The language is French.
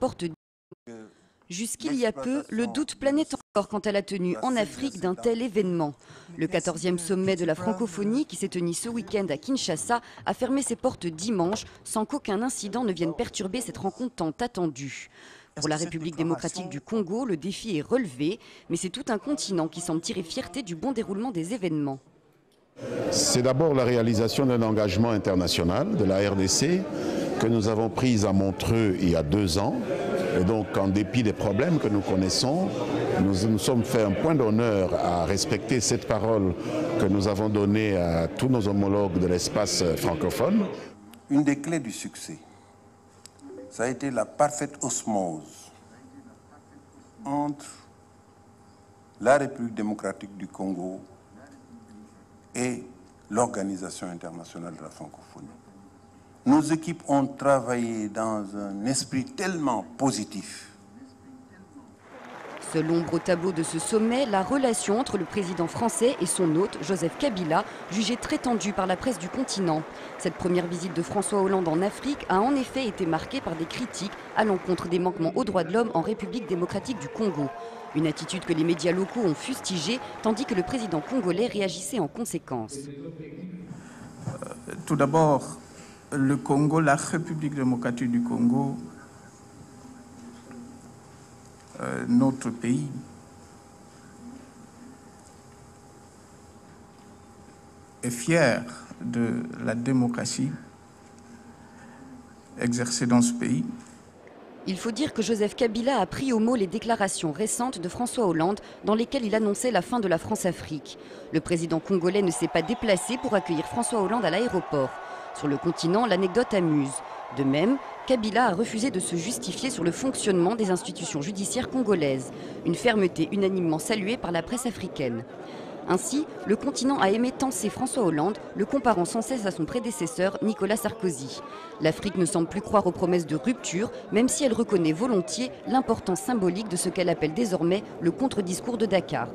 porte. Jusqu'il y a peu, le doute planait encore quant à la tenue en Afrique d'un tel événement. Le 14e sommet de la francophonie, qui s'est tenu ce week-end à Kinshasa, a fermé ses portes dimanche sans qu'aucun incident ne vienne perturber cette rencontre tant attendue. Pour la République démocratique du Congo, le défi est relevé, mais c'est tout un continent qui semble tirer fierté du bon déroulement des événements. C'est d'abord la réalisation d'un engagement international de la RDC que nous avons pris à Montreux il y a 2 ans. Et donc, en dépit des problèmes que nous connaissons, nous nous sommes fait un point d'honneur à respecter cette parole que nous avons donnée à tous nos homologues de l'espace francophone. Une des clés du succès, ça a été la parfaite osmose entre la République démocratique du Congo et l'Organisation internationale de la francophonie. Nos équipes ont travaillé dans un esprit tellement positif. Seul l'ombre au tableau de ce sommet, la relation entre le président français et son hôte, Joseph Kabila, jugée très tendue par la presse du continent. Cette première visite de François Hollande en Afrique a en effet été marquée par des critiques à l'encontre des manquements aux droits de l'homme en République démocratique du Congo. Une attitude que les médias locaux ont fustigée, tandis que le président congolais réagissait en conséquence. Tout d'abord, le Congo, la République démocratique du Congo, notre pays, est fier de la démocratie exercée dans ce pays. Il faut dire que Joseph Kabila a pris au mot les déclarations récentes de François Hollande dans lesquelles il annonçait la fin de la France-Afrique. Le président congolais ne s'est pas déplacé pour accueillir François Hollande à l'aéroport. Sur le continent, l'anecdote amuse. De même, Kabila a refusé de se justifier sur le fonctionnement des institutions judiciaires congolaises. Une fermeté unanimement saluée par la presse africaine. Ainsi, le continent a aimé tancer François Hollande, le comparant sans cesse à son prédécesseur Nicolas Sarkozy. L'Afrique ne semble plus croire aux promesses de rupture, même si elle reconnaît volontiers l'importance symbolique de ce qu'elle appelle désormais le contre-discours de Dakar.